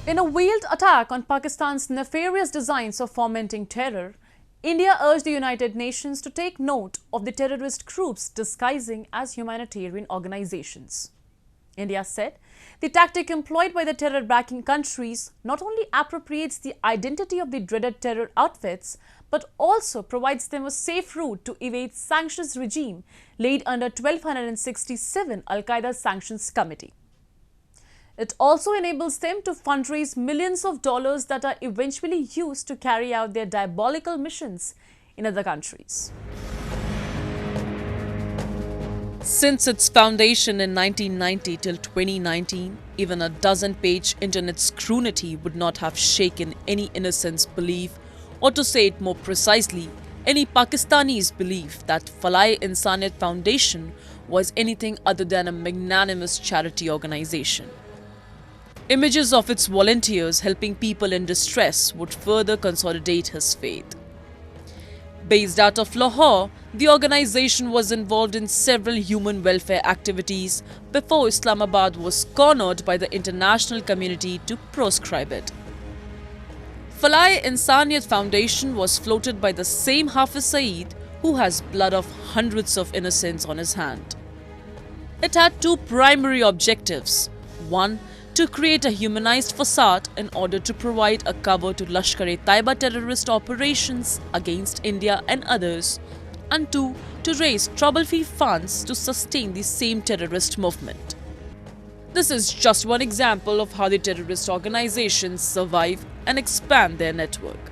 In a veiled attack on Pakistan's nefarious designs of fomenting terror, India urged the United Nations to take note of the terrorist groups disguising as humanitarian organizations. India said the tactic employed by the terror-backing countries not only appropriates the identity of the dreaded terror outfits, but also provides them a safe route to evade sanctions regime laid under 1267 Qaeda Sanctions Committee. It also enables them to fundraise millions of dollars that are eventually used to carry out their diabolical missions in other countries. Since its foundation in 1990 till 2019, even a dozen-page internet scrutiny would not have shaken any innocent's belief, or to say it more precisely, any Pakistani's belief that Falai-e-Insaniyat Foundation was anything other than a magnanimous charity organization. Images of its volunteers helping people in distress would further consolidate his faith. Based out of Lahore, the organization was involved in several human welfare activities before Islamabad was cornered by the international community to proscribe it. Falai-e-Insaniyat Foundation was floated by the same Hafiz Saeed who has blood of hundreds of innocents on his hand. It had two primary objectives. One, to create a humanized facade in order to provide a cover to Lashkar-e-Taiba terrorist operations against India and others, and two, to raise trouble-free funds to sustain the same terrorist movement. This is just one example of how the terrorist organizations survive and expand their network.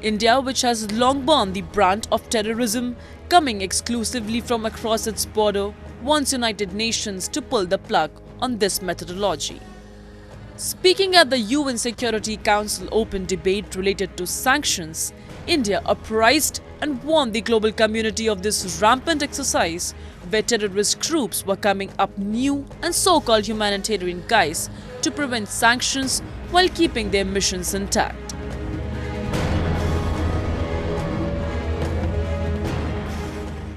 India, which has long borne the brunt of terrorism coming exclusively from across its border, wants United Nations to pull the plug on this methodology. Speaking at the UN Security Council open debate related to sanctions, India apprised and warned the global community of this rampant exercise where terrorist groups were coming up new and so-called humanitarian guise to prevent sanctions while keeping their missions intact.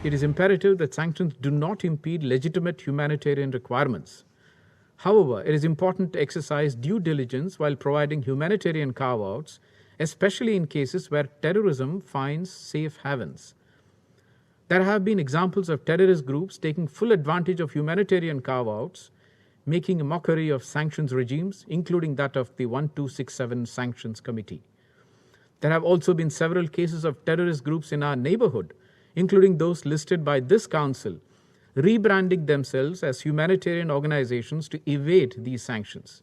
It is imperative that sanctions do not impede legitimate humanitarian requirements. However, it is important to exercise due diligence while providing humanitarian carve-outs, especially in cases where terrorism finds safe havens. There have been examples of terrorist groups taking full advantage of humanitarian carve-outs, making a mockery of sanctions regimes, including that of the 1267 Sanctions Committee. There have also been several cases of terrorist groups in our neighborhood, including those listed by this council, rebranding themselves as humanitarian organizations to evade these sanctions.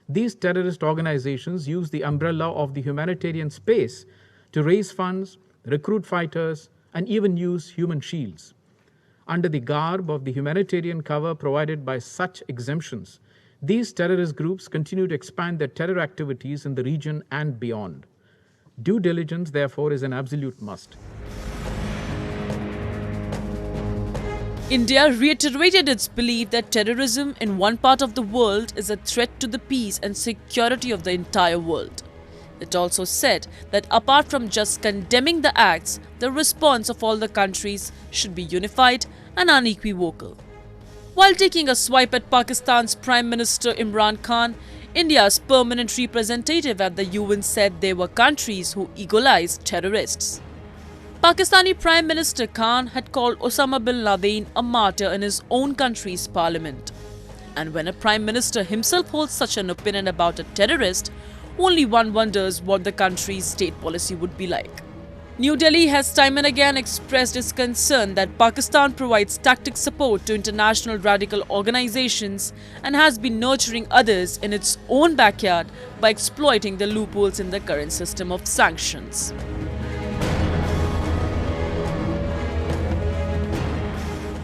These terrorist organizations use the umbrella of the humanitarian space to raise funds, recruit fighters, and even use human shields. Under the garb of the humanitarian cover provided by such exemptions, these terrorist groups continue to expand their terror activities in the region and beyond. Due diligence, therefore, is an absolute must. India reiterated its belief that terrorism in one part of the world is a threat to the peace and security of the entire world. It also said that apart from just condemning the acts, the response of all the countries should be unified and unequivocal. While taking a swipe at Pakistan's Prime Minister Imran Khan, India's permanent representative at the UN said there were countries who egolized terrorists. Pakistani Prime Minister Khan had called Osama bin Laden a martyr in his own country's parliament. And when a Prime Minister himself holds such an opinion about a terrorist, only one wonders what the country's state policy would be like. New Delhi has time and again expressed its concern that Pakistan provides tactic support to international radical organizations and has been nurturing others in its own backyard by exploiting the loopholes in the current system of sanctions.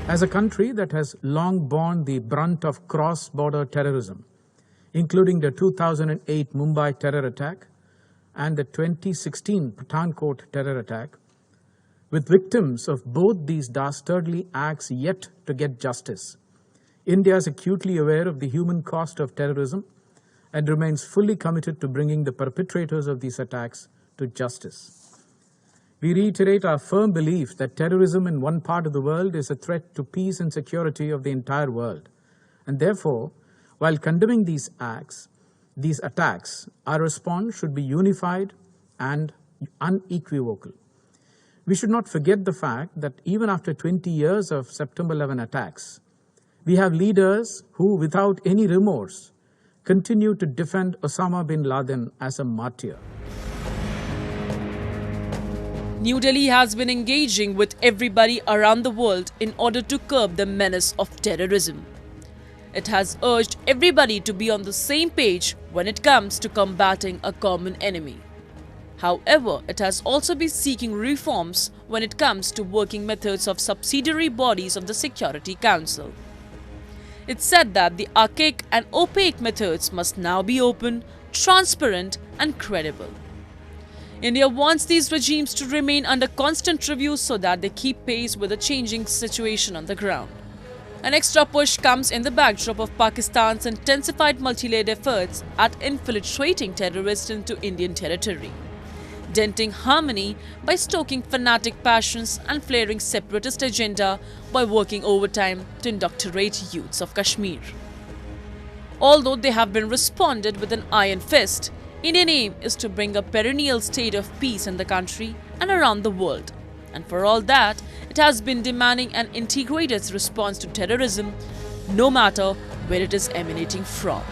As a country that has long borne the brunt of cross-border terrorism, including the 2008 Mumbai terror attack and the 2016 Pathankot terror attack, with victims of both these dastardly acts yet to get justice, India is acutely aware of the human cost of terrorism and remains fully committed to bringing the perpetrators of these attacks to justice. We reiterate our firm belief that terrorism in one part of the world is a threat to peace and security of the entire world. And therefore, while condemning these acts, these attacks, our response should be unified and unequivocal. We should not forget the fact that even after 20 years of September 11 attacks, we have leaders who, without any remorse, continue to defend Osama bin Laden as a martyr. New Delhi has been engaging with everybody around the world in order to curb the menace of terrorism. It has urged everybody to be on the same page when it comes to combating a common enemy. However, it has also been seeking reforms when it comes to working methods of subsidiary bodies of the Security Council. It said that the archaic and opaque methods must now be open, transparent, and credible. India wants these regimes to remain under constant review so that they keep pace with the changing situation on the ground. An extra push comes in the backdrop of Pakistan's intensified multi-layered efforts at infiltrating terrorists into Indian territory, denting harmony by stoking fanatic passions and flaring separatist agenda by working overtime to indoctrinate youths of Kashmir. Although they have been responded with an iron fist, Indian aim is to bring a perennial state of peace in the country and around the world. And for all that, it has been demanding an integrated response to terrorism, no matter where it is emanating from.